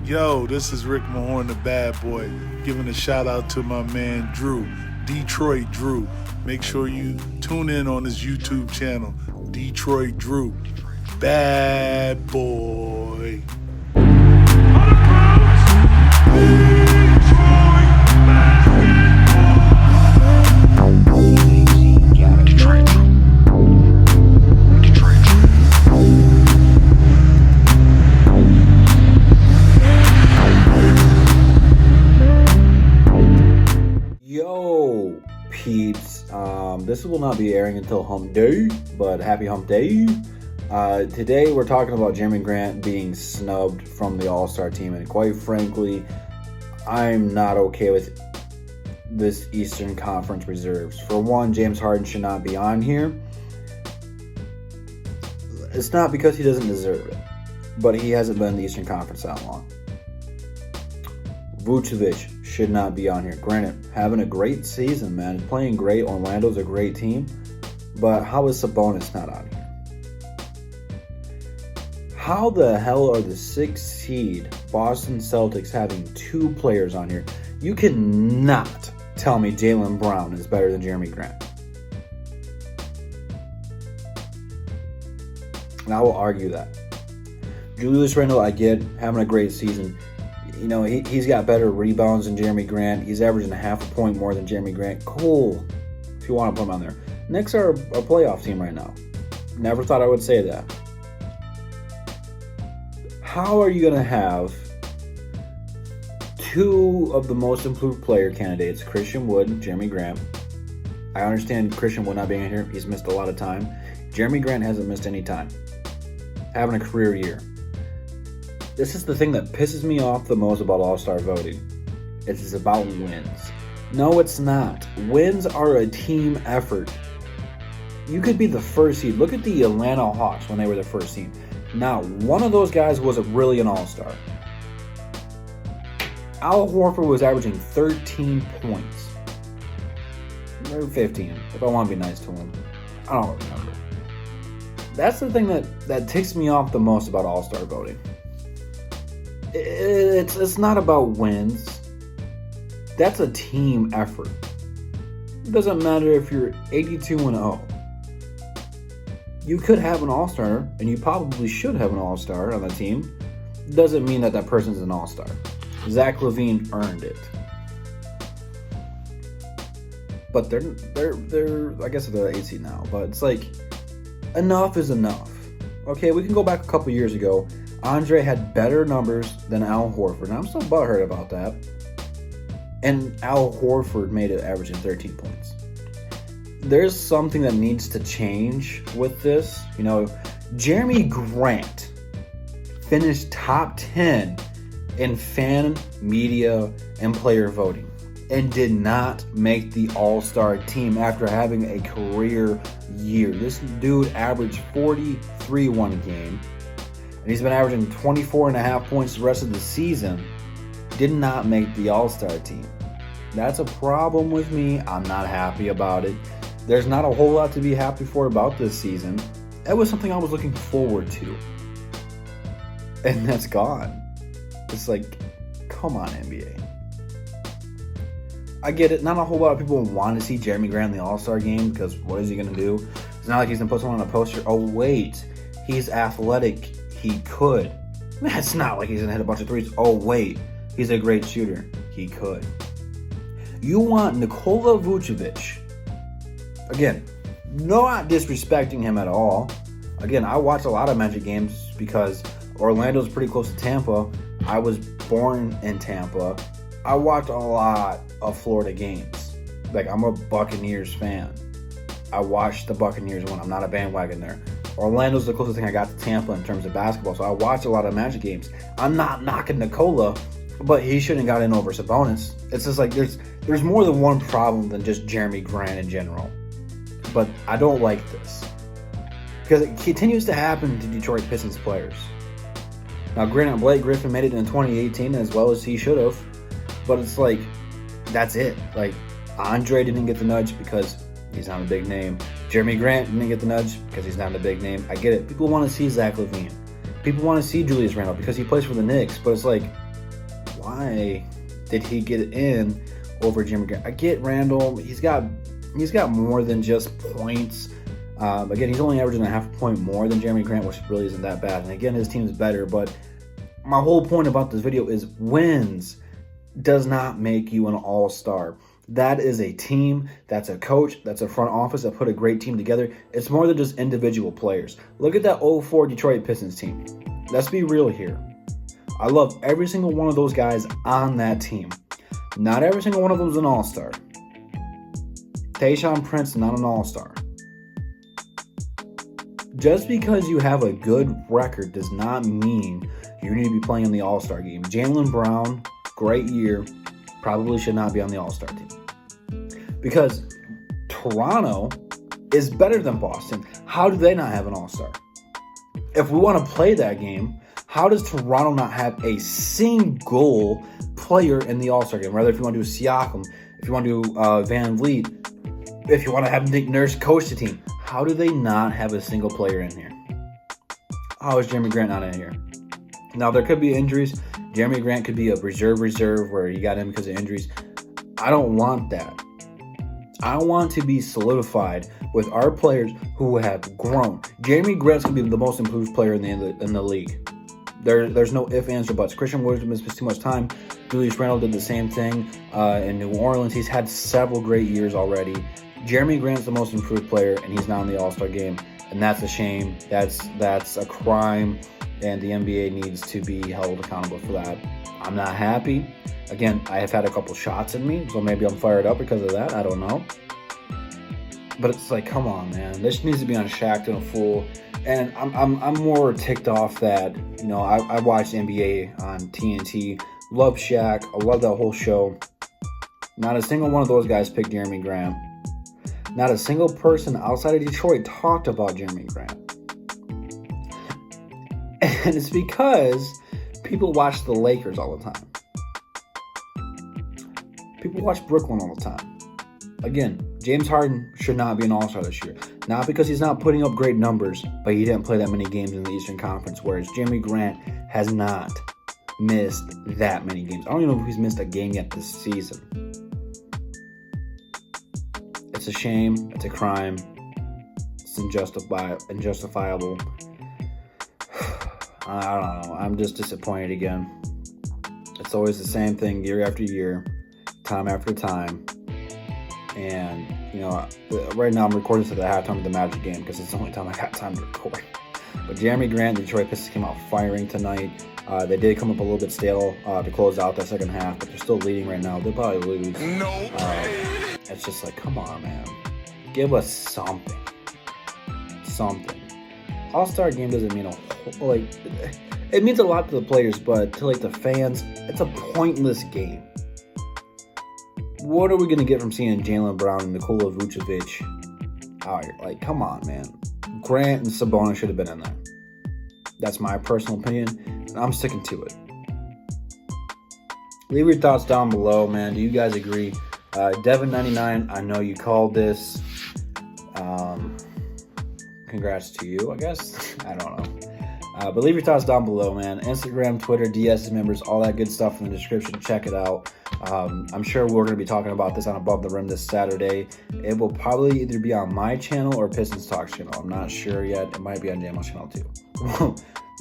Yo, this is Rick Mahorn, the bad boy, giving a shout out to my man Drew, Detroit Drew. Make sure you tune in on his YouTube channel, Detroit Drew. Bad boy. Yo, peeps. This will not be airing until Hump Day, but happy Hump Day. Today we're talking about Jerami Grant being snubbed from the All-Star team, and quite frankly, I'm not okay with this Eastern Conference reserves. For one, James Harden should not be on here. It's not because he doesn't deserve it, but he hasn't been in the Eastern Conference that long. Vucevic should not be on here. Granted, having a great season, man. Playing great. Orlando's a great team. But how is Sabonis not on here? How the hell are the 6th seed Boston Celtics having 2 players on here? You cannot tell me Jaylen Brown is better than Jerami Grant. And I will argue that. Julius Randle, I get, having a great season. You know, he's got better rebounds than Jerami Grant. He's averaging a half a point more than Jerami Grant. Cool, if you want to put him on there. Knicks are a playoff team right now. Never thought I would say that. How are you going to have 2 of the most improved player candidates, Christian Wood and Jerami Grant? I understand Christian Wood not being in here. He's missed a lot of time. Jerami Grant hasn't missed any time. Having a career year. This is the thing that pisses me off the most about All-Star voting. It's about wins. No, it's not. Wins are a team effort. You could be the first seed. Look at the Atlanta Hawks when they were the first team. Now, one of those guys was really an All-Star. Al Horford was averaging 13 points. Or 15, if I want to be nice to him. I don't remember. That's the thing that ticks me off the most about All-Star voting. It's not about wins. That's a team effort. It doesn't matter if you're 82-0. You could have an all-star, and you probably should have an all-star on the team. Doesn't mean that person's an all-star. Zach LaVine earned it. But they're I guess they're the 8 seed now. But it's like, enough is enough. Okay, we can go back a couple years ago. Andre had better numbers than Al Horford, and I'm still butthurt about that. And Al Horford made it averaging 13 points. There's something that needs to change with this. You know, Jerami Grant finished top 10 in fan, media, and player voting and did not make the All-Star team after having a career year. This dude averaged 43 one game. And he's been averaging 24.5 points the rest of the season. Did not make the All-Star team. That's a problem with me. I'm not happy about it. There's not a whole lot to be happy for about this season. It was something I was looking forward to. And that's gone. It's like, come on, NBA. I get it. Not a whole lot of people want to see Jerami Grant in the All-Star game because what is he going to do? It's not like he's going to put someone on a poster. Oh, wait. He's athletic. He could. That's not like he's going to hit a bunch of threes. Oh, wait. He's a great shooter. He could. You want Nikola Vucevic. Again, not disrespecting him at all. Again, I watch a lot of Magic games because Orlando's pretty close to Tampa. I was born in Tampa. I watch a lot of Florida games. Like, I'm a Buccaneers fan. I watch the Buccaneers win. I'm not a bandwagon there. Orlando's the closest thing I got to Tampa in terms of basketball, so I watch a lot of Magic games. I'm not knocking Nikola, but he shouldn't have got in over Sabonis. It's just like there's more than one problem than just Jerami Grant in general. But I don't like this because it continues to happen to Detroit Pistons players. Now, granted, Blake Griffin made it in 2018 as well as he should have, but it's like, that's it. Like, Andre didn't get the nudge because he's not a big name. Jerami Grant didn't get the nudge because he's not a big name. I get it. People want to see Zach LaVine. People want to see Julius Randle because he plays for the Knicks. But it's like, why did he get in over Jerami Grant? I get Randall. He's got more than just points. Again, he's only averaging a half a point more than Jerami Grant, which really isn't that bad. And again, his team is better. But my whole point about this video is wins does not make you an all-star. That is a team, that's a coach, that's a front office that put a great team together. It's more than just individual players. Look at that 04 Detroit Pistons team. Let's be real here. I love every single one of those guys on that team. Not every single one of them is an all-star. Tayshaun Prince, not an all-star. Just because you have a good record does not mean you need to be playing in the all-star game. Jaylen Brown, great year, probably should not be on the all-star team. Because Toronto is better than Boston. How do they not have an all-star? If we want to play that game, how does Toronto not have a single player in the all-star game? Rather, if you want to do Siakam, if you want to do Van Vliet, if you want to have Nick Nurse coach the team, how do they not have a single player in here? How is Jerami Grant not in here? Now, there could be injuries. Jerami Grant could be a reserve where you got him because of injuries. I don't want that. I want to be solidified with our players who have grown. Jerami Grant's going to be the most improved player in the league. There's no ifs, ands, or buts. Christian Wood has missed too much time. Julius Randle did the same thing in New Orleans. He's had several great years already. Jerami Grant's the most improved player, and he's not in the All-Star game. And that's a shame. That's a crime, and the NBA needs to be held accountable for that. I'm not happy. Again, I have had a couple shots in me, so maybe I'm fired up because of that. I don't know. But it's like, come on, man. This needs to be on Shaq and a fool. And I'm more ticked off that, I watched NBA on TNT. Love Shaq. I love that whole show. Not a single one of those guys picked Jerami Grant. Not a single person outside of Detroit talked about Jerami Grant. And it's because people watch the Lakers all the time. People watch Brooklyn all the time. Again, James Harden should not be an all-star this year. Not because he's not putting up great numbers, but he didn't play that many games in the Eastern Conference, whereas Jerami Grant has not missed that many games. I don't even know if he's missed a game yet this season. It's a shame. It's a crime. It's unjustifiable. I don't know. I'm just disappointed again. It's always the same thing year after year, time after time. And, right now I'm recording to the halftime of the Magic game because it's the only time I got time to record. But Jerami Grant, the Detroit Pistons came out firing tonight. They did come up a little bit stale to close out that second half, but they're still leading right now. They'll probably lose. No. It's just like, come on, man. Give us something. Something. All-Star game doesn't mean a whole, it means a lot to the players, but to the fans, it's a pointless game. What are we going to get from seeing Jaylen Brown and Nikola Vucevic out here? Come on, man. Grant and Sabonis should have been in there. That's my personal opinion, and I'm sticking to it. Leave your thoughts down below, man. Do you guys agree? Devin99, I know you called this. Congrats to you, I guess. I don't know. But leave your thoughts down below, man. Instagram, Twitter, DS members, all that good stuff in the description. Check it out. I'm sure we're going to be talking about this on Above the Rim this Saturday. It will probably either be on my channel or Pistons Talks channel. I'm not sure yet. It might be on Jamal's channel too.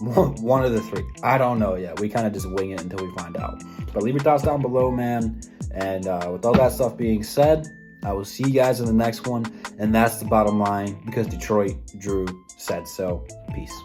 One of the three. I don't know yet. We kind of just wing it until we find out. But leave your thoughts down below, man. And with all that stuff being said, I will see you guys in the next one. And that's the bottom line because Detroit Drew said so. Peace.